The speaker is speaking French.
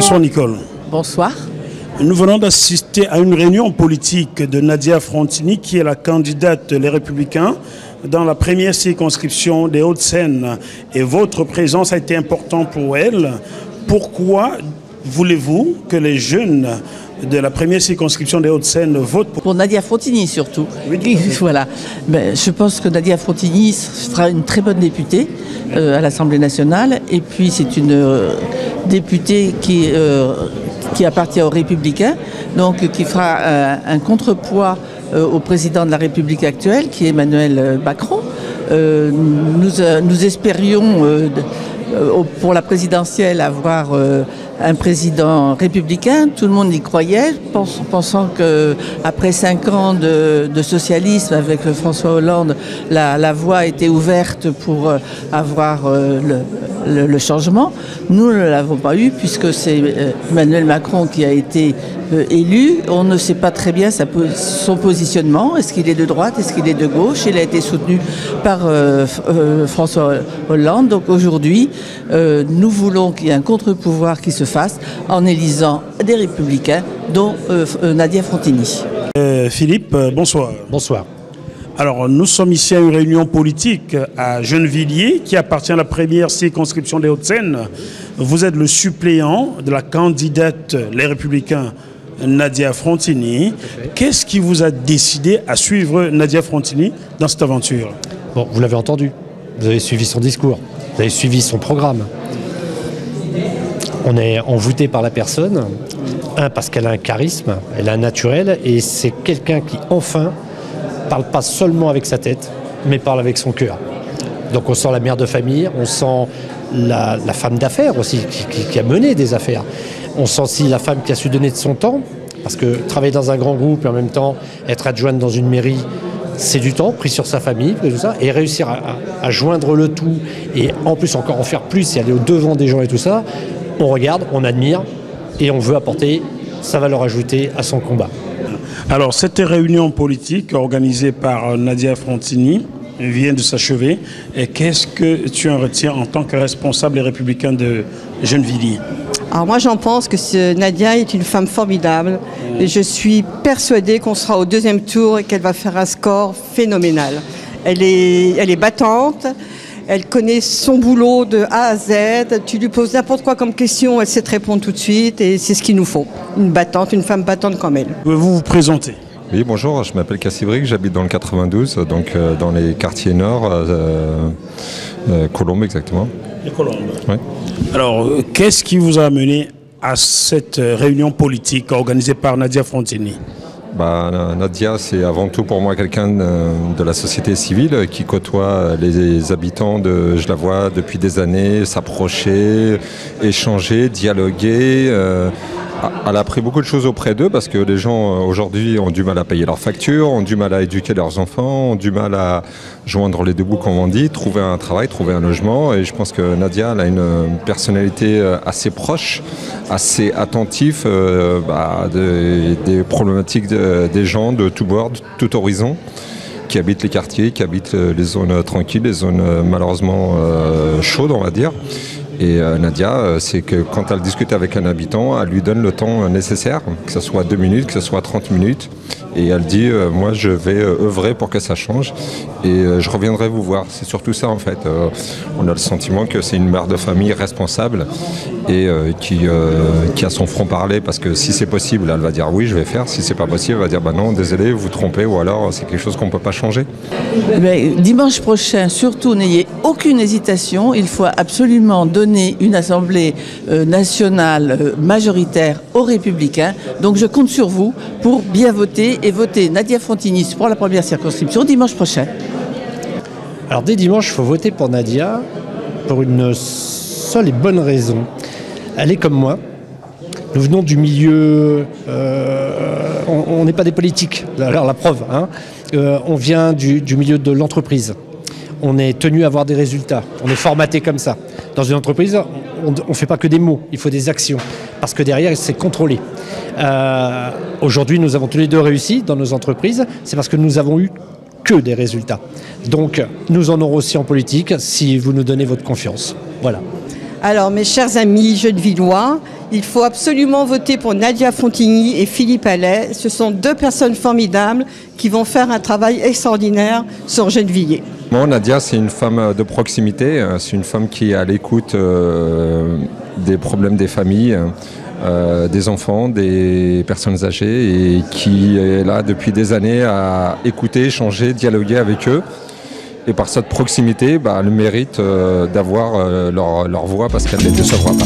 Bonsoir Nicole. Bonsoir. Nous venons d'assister à une réunion politique de Nadia Frontini, qui est la candidate Les Républicains dans la première circonscription des Hauts-de-Seine. Et votre présence a été importante pour elle. Pourquoi voulez-vous que les jeunes de la première circonscription des Hauts-de-Seine votent pour Nadia Frontini surtout? Oui. Voilà. Mais je pense que Nadia Frontini sera une très bonne députée à l'Assemblée nationale. Et puis c'est une députée qui appartient aux Républicains, donc qui fera un contrepoids au président de la République actuelle, qui est Emmanuel Macron. Nous espérions pour la présidentielle avoir un président républicain. Tout le monde y croyait, pensant qu'après 5 ans de socialisme avec François Hollande, la voie était ouverte pour avoir le changement. Nous ne l'avons pas eu, puisque c'est Emmanuel Macron qui a été élu. On ne sait pas très bien son positionnement. Est-ce qu'il est de droite? Est-ce qu'il est de gauche? Il a été soutenu par François Hollande. Donc aujourd'hui, nous voulons qu'il y ait un contre-pouvoir qui se fasse en élisant des Républicains, dont Nadia Frontini. Philippe, bonsoir. Bonsoir. Alors, nous sommes ici à une réunion politique à Gennevilliers, qui appartient à la première circonscription des Hauts-de-Seine. Vous êtes le suppléant de la candidate Les Républicains, Nadia Frontini. Qu'est-ce qui vous a décidé à suivre Nadia Frontini dans cette aventure? Bon, vous l'avez entendu. Vous avez suivi son discours. Vous avez suivi son programme. On est envoûté par la personne. Parce qu'elle a un charisme, elle a un naturel, et c'est quelqu'un qui, enfin, parle pas seulement avec sa tête, mais parle avec son cœur. Donc on sent la mère de famille, on sent la femme d'affaires aussi, qui a mené des affaires. On sent aussi la femme qui a su donner de son temps, parce que travailler dans un grand groupe et en même temps être adjointe dans une mairie, c'est du temps pris sur sa famille, et tout ça, et réussir à joindre le tout, et en plus encore en faire plus et aller au-devant des gens et tout ça, on regarde, on admire, et on veut apporter sa valeur ajoutée à son combat. Alors, cette réunion politique organisée par Nadia Frontini vient de s'achever. Et qu'est-ce que tu en retiens en tant que responsable des Républicains de Gennevilliers? Alors moi, j'en pense que Nadia est une femme formidable. Et je suis persuadée qu'on sera au 2e tour et qu'elle va faire un score phénoménal. Elle est battante. Elle connaît son boulot de A à Z. Tu lui poses n'importe quoi comme question, elle sait te répondre tout de suite. Et c'est ce qu'il nous faut. Une femme battante comme elle. Pouvez-vous vous présenter? Oui, bonjour, je m'appelle Cassibric, j'habite dans le 92, donc dans les quartiers nord, Colombes exactement. Les Colombes. Oui. Alors, qu'est-ce qui vous a amené à cette réunion politique organisée par Nadia Frontini? Nadia, c'est avant tout pour moi quelqu'un de la société civile qui côtoie les habitants je la vois depuis des années, s'approcher, échanger, dialoguer. Elle a appris beaucoup de choses auprès d'eux parce que les gens aujourd'hui ont du mal à payer leurs factures, ont du mal à éduquer leurs enfants, ont du mal à joindre les deux bouts comme on dit, trouver un travail, trouver un logement. Et je pense que Nadia elle a une personnalité assez proche, assez attentive des problématiques des gens de tout bord, de tout horizon, qui habitent les quartiers, qui habitent les zones tranquilles, les zones malheureusement chaudes on va dire. Et Nadia, c'est que quand elle discute avec un habitant, elle lui donne le temps nécessaire, que ce soit 2 minutes, que ce soit 30 minutes. Et elle dit, moi je vais œuvrer pour que ça change et je reviendrai vous voir. C'est surtout ça en fait. On a le sentiment que c'est une mère de famille responsable et qui a son franc-parler parce que si c'est possible, elle va dire oui, je vais faire. Si c'est pas possible, elle va dire bah non, désolé, vous vous trompez ou alors c'est quelque chose qu'on peut pas changer. Mais dimanche prochain, surtout, n'ayez aucune hésitation. Il faut absolument donner une assemblée nationale majoritaire aux Républicains. Donc je compte sur vous pour bien voter et voter Nadia Frontini pour la première circonscription dimanche prochain. Alors dès dimanche, il faut voter pour Nadia pour une seule et bonne raison. Elle est comme moi. Nous venons du milieu... on n'est pas des politiques, alors la preuve. On vient du milieu de l'entreprise. On est tenu à avoir des résultats. On est formaté comme ça. Dans une entreprise, on ne fait pas que des mots, il faut des actions. Parce que derrière, c'est contrôlé. Aujourd'hui, nous avons tous les deux réussi dans nos entreprises. C'est parce que nous avons eu que des résultats. Donc, nous en aurons aussi en politique si vous nous donnez votre confiance. Voilà. Alors, mes chers amis gennevillois, Il faut absolument voter pour Nadia Frontigny et Philippe Allais. Ce sont deux personnes formidables qui vont faire un travail extraordinaire sur Gennevilliers. Bon, Nadia, c'est une femme de proximité. C'est une femme qui est à l'écoute des problèmes des familles, des enfants, des personnes âgées et qui est là depuis des années à écouter, échanger, dialoguer avec eux. Et par cette proximité, elle mérite d'avoir leur voix parce qu'elle ne les décevra pas.